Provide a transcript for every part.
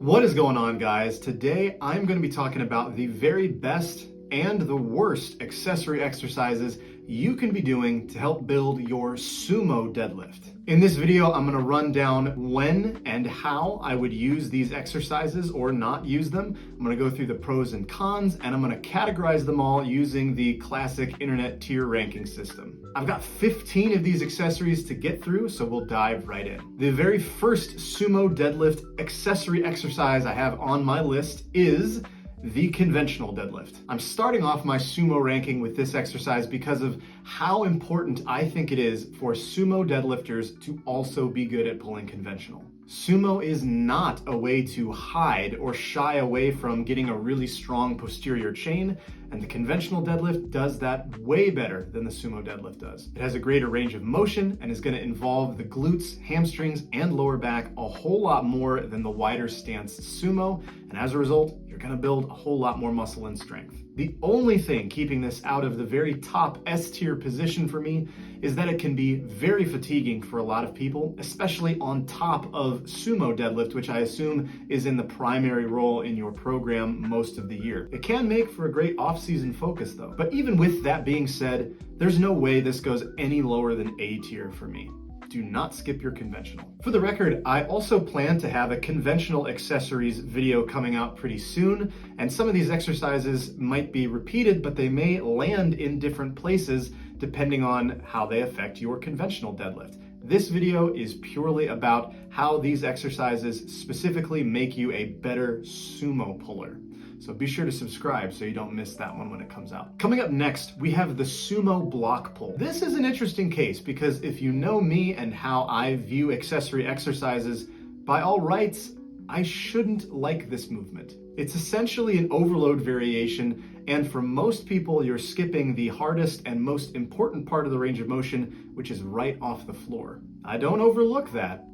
What is going on, guys? Today I'm going to be talking about the very best and the worst accessory exercises you can be doing to help build your sumo deadlift. In this video, I'm going to run down when and how I would use these exercises or not use them. I'm going to go through the pros and cons, and I'm going to categorize them all using the classic internet tier ranking system. I've got 15 of these accessories to get through, so we'll dive right in. The very first sumo deadlift accessory exercise I have on my list is the conventional deadlift. I'm starting off my sumo ranking with this exercise because of how important I think it is for sumo deadlifters to also be good at pulling conventional. Sumo is not a way to hide or shy away from getting a really strong posterior chain, and the conventional deadlift does that way better than the sumo deadlift does. It has a greater range of motion and is going to involve the glutes, hamstrings, and lower back a whole lot more than the wider stance sumo, and as a result, you're going to build a whole lot more muscle and strength. The only thing keeping this out of the very top S tier position for me is that it can be very fatiguing for a lot of people, especially on top of sumo deadlift, which I assume is in the primary role in your program most of the year. It can make for a great off-season focus though. But even with that being said, there's no way this goes any lower than A tier for me. Do not skip your conventional. For the record, I also plan to have a conventional accessories video coming out pretty soon, and some of these exercises might be repeated, but they may land in different places depending on how they affect your conventional deadlift. This video is purely about how these exercises specifically make you a better sumo puller. So be sure to subscribe so you don't miss that one when it comes out. Coming up next, we have the sumo block pull. This is an interesting case because if you know me and how I view accessory exercises, by all rights, I shouldn't like this movement. It's essentially an overload variation, and for most people, you're skipping the hardest and most important part of the range of motion, which is right off the floor. I don't overlook that,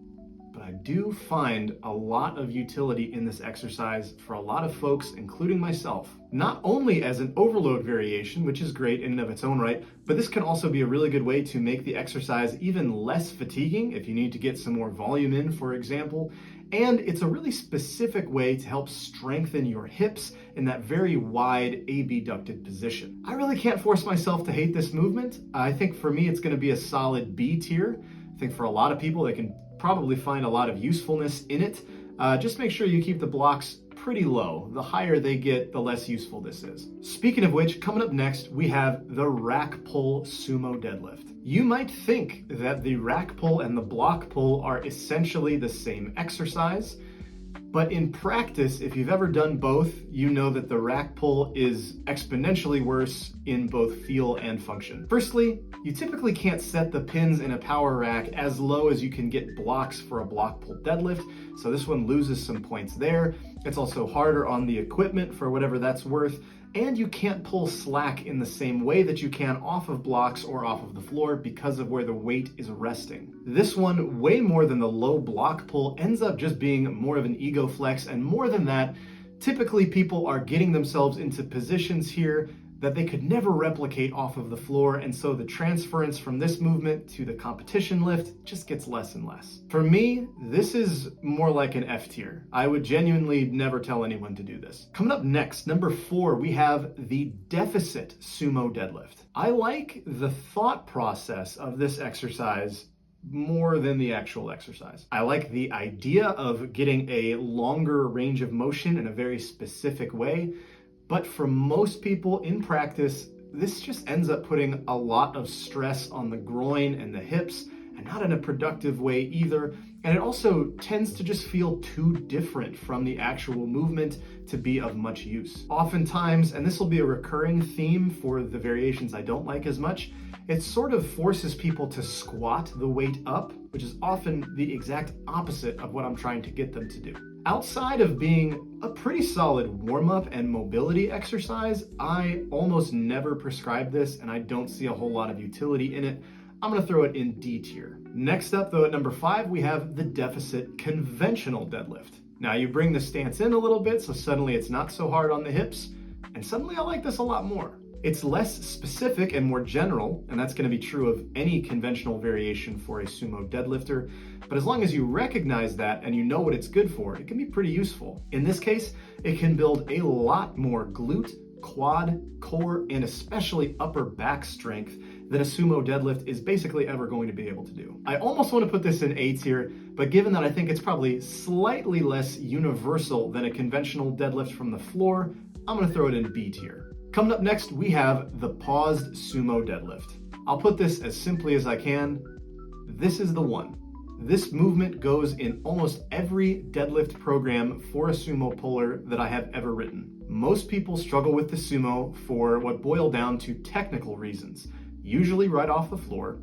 but I do find a lot of utility in this exercise for a lot of folks, including myself. Not only as an overload variation, which is great in and of its own right, but this can also be a really good way to make the exercise even less fatiguing if you need to get some more volume in, for example. And it's a really specific way to help strengthen your hips in that very wide abducted position. I really can't force myself to hate this movement. I think for me, it's going to be a solid B tier. I think for a lot of people, they can probably find a lot of usefulness in it. Just make sure you keep the blocks pretty low. The higher they get, the less useful this is. Speaking of which, coming up next, we have the rack pull sumo deadlift. You might think that the rack pull and the block pull are essentially the same exercise, but in practice, if you've ever done both, you know that the rack pull is exponentially worse in both feel and function. Firstly, you typically can't set the pins in a power rack as low as you can get blocks for a block pull deadlift, so this one loses some points there. It's also harder on the equipment for whatever that's worth, and you can't pull slack in the same way that you can off of blocks or off of the floor because of where the weight is resting. This one, way more than the low block pull, ends up just being more of an ego flex, and more than that, typically people are getting themselves into positions here that they could never replicate off of the floor, and so the transference from this movement to the competition lift just gets less and less. For me, this is more like an F tier. I would genuinely never tell anyone to do this. Coming up next, number 4, we have the deficit sumo deadlift. I like the thought process of this exercise more than the actual exercise. I like the idea of getting a longer range of motion in a very specific way, but for most people in practice, this just ends up putting a lot of stress on the groin and the hips, and not in a productive way either. And it also tends to just feel too different from the actual movement to be of much use. Oftentimes, and this will be a recurring theme for the variations I don't like as much, it sort of forces people to squat the weight up, which is often the exact opposite of what I'm trying to get them to do. Outside of being a pretty solid warm-up and mobility exercise, I almost never prescribe this, and I don't see a whole lot of utility in it. I'm gonna throw it in D tier. Next up though, at number 5, we have the deficit conventional deadlift. Now you bring the stance in a little bit, so suddenly it's not so hard on the hips, and suddenly I like this a lot more. It's less specific and more general, and that's going to be true of any conventional variation for a sumo deadlifter. But as long as you recognize that and you know what it's good for, it can be pretty useful. In this case, it can build a lot more glute, quad, core, and especially upper back strength than a sumo deadlift is basically ever going to be able to do. I almost want to put this in A tier, but given that I think it's probably slightly less universal than a conventional deadlift from the floor, I'm going to throw it in B tier. Coming up next, we have the paused sumo deadlift. I'll put this as simply as I can. This is the one. This movement goes in almost every deadlift program for a sumo puller that I have ever written. Most people struggle with the sumo for what boil down to technical reasons, usually right off the floor,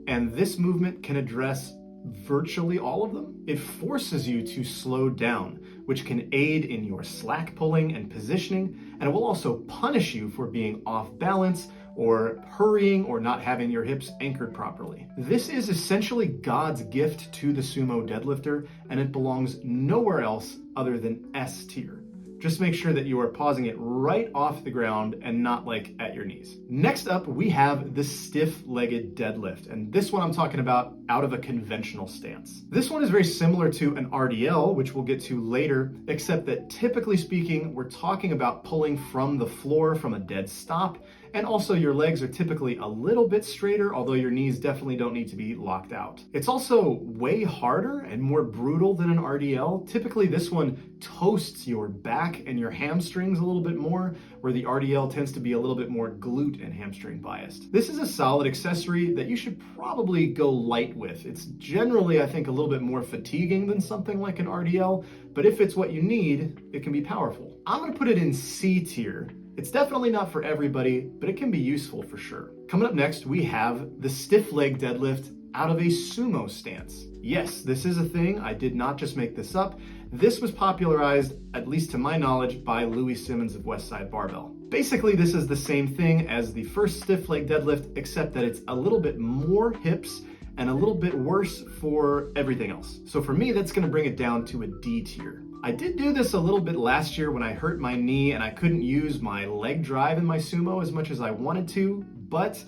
and this movement can address virtually all of them. It forces you to slow down, which can aid in your slack pulling and positioning, and it will also punish you for being off balance or hurrying or not having your hips anchored properly. This is essentially God's gift to the sumo deadlifter, and it belongs nowhere else other than S tier. Just make sure that you are pausing it right off the ground and not like at your knees. Next up, we have the stiff-legged deadlift. And this one I'm talking about out of a conventional stance. This one is very similar to an RDL, which we'll get to later, except that typically speaking, we're talking about pulling from the floor from a dead stop. And also your legs are typically a little bit straighter, although your knees definitely don't need to be locked out. It's also way harder and more brutal than an RDL. Typically this one toasts your back and your hamstrings a little bit more, where the RDL tends to be a little bit more glute and hamstring biased. This is a solid accessory that you should probably go light with. It's generally, I think, a little bit more fatiguing than something like an RDL, but if it's what you need, it can be powerful. I'm gonna put it in C tier. It's definitely not for everybody, but it can be useful for sure. Coming up next, we have the stiff leg deadlift out of a sumo stance. Yes, this is a thing. I did not just make this up. This was popularized, at least to my knowledge, by Louis Simmons of Westside Barbell. Basically, this is the same thing as the first stiff leg deadlift, except that it's a little bit more hips and a little bit worse for everything else. So for me, that's gonna bring it down to a D tier. I did do this a little bit last year when I hurt my knee and I couldn't use my leg drive in my sumo as much as I wanted to, but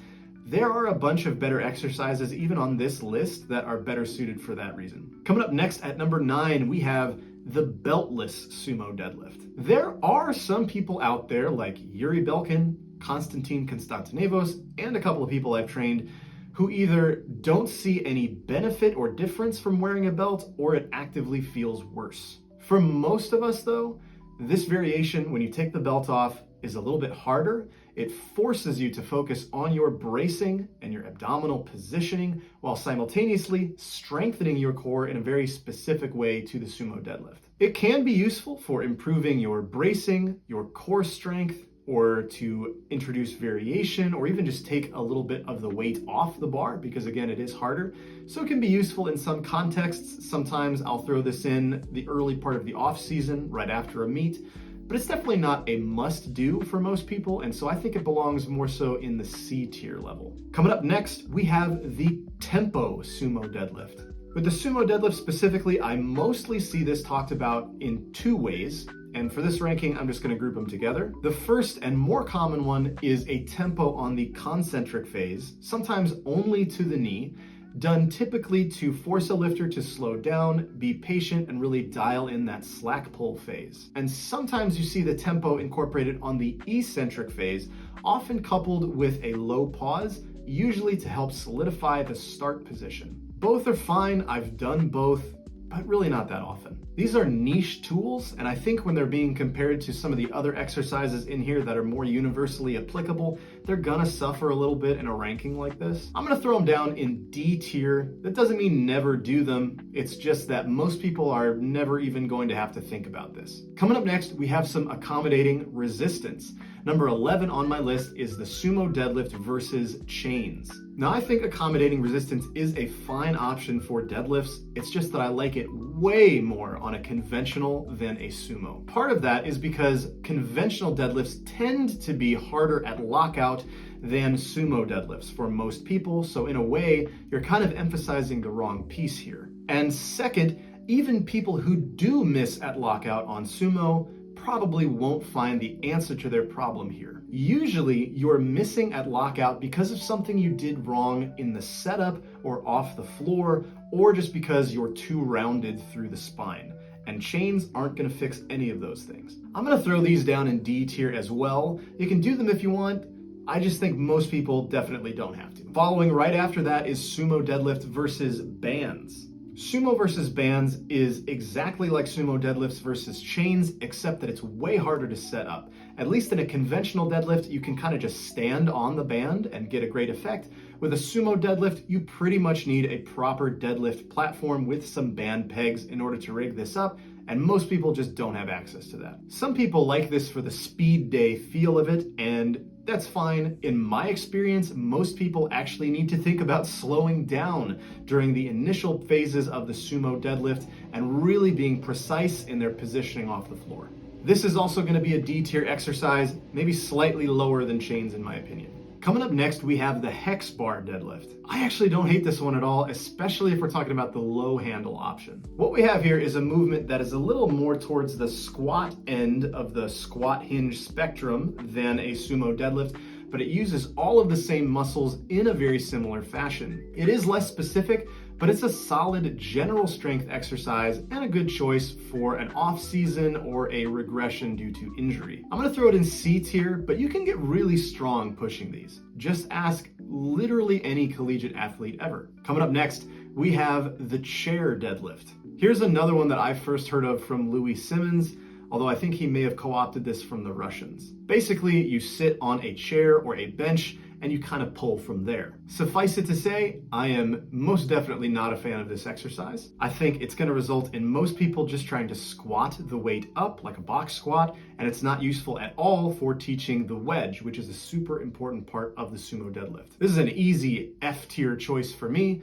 there are a bunch of better exercises even on this list that are better suited for that reason. Coming up next at number 9, we have the beltless sumo deadlift. There are some people out there like Yuri Belkin, Konstantin Konstantinevos, and a couple of people I've trained who either don't see any benefit or difference from wearing a belt or it actively feels worse. For most of us though, this variation, when you take the belt off, is a little bit harder. It forces you to focus on your bracing and your abdominal positioning while simultaneously strengthening your core in a very specific way to the sumo deadlift. It can be useful for improving your bracing, your core strength, or to introduce variation, or even just take a little bit of the weight off the bar, because again, it is harder. So it can be useful in some contexts. Sometimes I'll throw this in the early part of the off season, right after a meet, but it's definitely not a must do for most people. And so I think it belongs more so in the C tier level. Coming up next, we have the tempo sumo deadlift. With the sumo deadlift specifically, I mostly see this talked about in two ways. And for this ranking, I'm just gonna group them together. The first and more common one is a tempo on the concentric phase, sometimes only to the knee, done typically to force a lifter to slow down, be patient, and really dial in that slack pull phase. And sometimes you see the tempo incorporated on the eccentric phase, often coupled with a low pause, usually to help solidify the start position. Both are fine, I've done both, but really not that often. These are niche tools, and I think when they're being compared to some of the other exercises in here that are more universally applicable, they're gonna suffer a little bit in a ranking like this. I'm gonna throw them down in D tier. That doesn't mean never do them. It's just that most people are never even going to have to think about this. Coming up next, we have some accommodating resistance. Number 11 on my list is the sumo deadlift versus chains. Now, I think accommodating resistance is a fine option for deadlifts. It's just that I like it way more on a conventional than a sumo. Part of that is because conventional deadlifts tend to be harder at lockout than sumo deadlifts for most people. So in a way, you're kind of emphasizing the wrong piece here. And second, even people who do miss at lockout on sumo probably won't find the answer to their problem here. Usually, you're missing at lockout because of something you did wrong in the setup or off the floor, or just because you're too rounded through the spine. And chains aren't going to fix any of those things. I'm going to throw these down in D tier as well. You can do them if you want. I just think most people definitely don't have to. Following right after that is Sumo Deadlift versus bands. Sumo versus bands is exactly like Sumo Deadlifts versus chains, except that it's way harder to set up. At least in a conventional deadlift, you can kind of just stand on the band and get a great effect. With a Sumo Deadlift, you pretty much need a proper deadlift platform with some band pegs in order to rig this up, and most people just don't have access to that. Some people like this for the speed day feel of it, and that's fine. In my experience, most people actually need to think about slowing down during the initial phases of the Sumo Deadlift and really being precise in their positioning off the floor. This is also going to be a D tier exercise, maybe slightly lower than chains in my opinion. Coming up next, we have the Hex Bar Deadlift. I actually don't hate this one at all, especially if we're talking about the low handle option. What we have here is a movement that is a little more towards the squat end of the squat hinge spectrum than a Sumo Deadlift, but it uses all of the same muscles in a very similar fashion. It is less specific, but it's a solid general strength exercise and a good choice for an off season or a regression due to injury. I'm gonna throw it in C tier, but you can get really strong pushing these. Just ask literally any collegiate athlete ever. Coming up next, we have the chair deadlift. Here's another one that I first heard of from Louis Simmons, although I think he may have co-opted this from the Russians. Basically, you sit on a chair or a bench and you kind of pull from there. Suffice it to say, I am most definitely not a fan of this exercise. I think it's going to result in most people just trying to squat the weight up like a box squat, and it's not useful at all for teaching the wedge, which is a super important part of the Sumo Deadlift. This is an easy F tier choice for me,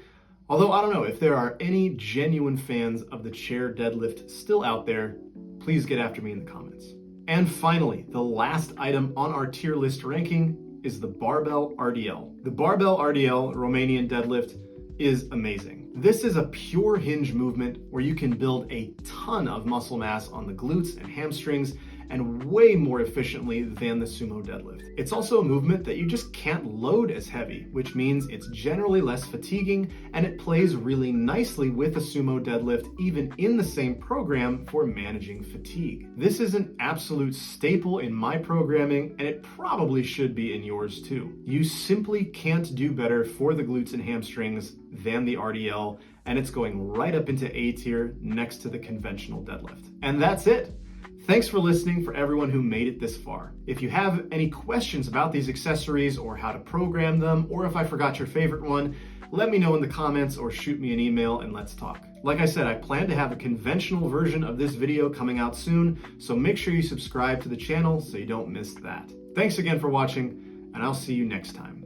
although I don't know if there are any genuine fans of the chair deadlift still out there. Please get after me in the comments. And finally, the last item on our tier list ranking is the Barbell RDL. The Barbell RDL Romanian deadlift is amazing. This is a pure hinge movement where you can build a ton of muscle mass on the glutes and hamstrings and way more efficiently than the Sumo Deadlift. It's also a movement that you just can't load as heavy, which means it's generally less fatiguing, and it plays really nicely with a Sumo Deadlift even in the same program for managing fatigue. This is an absolute staple in my programming, and it probably should be in yours too. You simply can't do better for the glutes and hamstrings than the RDL, and it's going right up into A tier next to the conventional deadlift. And that's it. Thanks for listening for everyone who made it this far. If you have any questions about these accessories or how to program them, or if I forgot your favorite one, let me know in the comments or shoot me an email and let's talk. Like I said, I plan to have a conventional version of this video coming out soon, so make sure you subscribe to the channel so you don't miss that. Thanks again for watching, and I'll see you next time.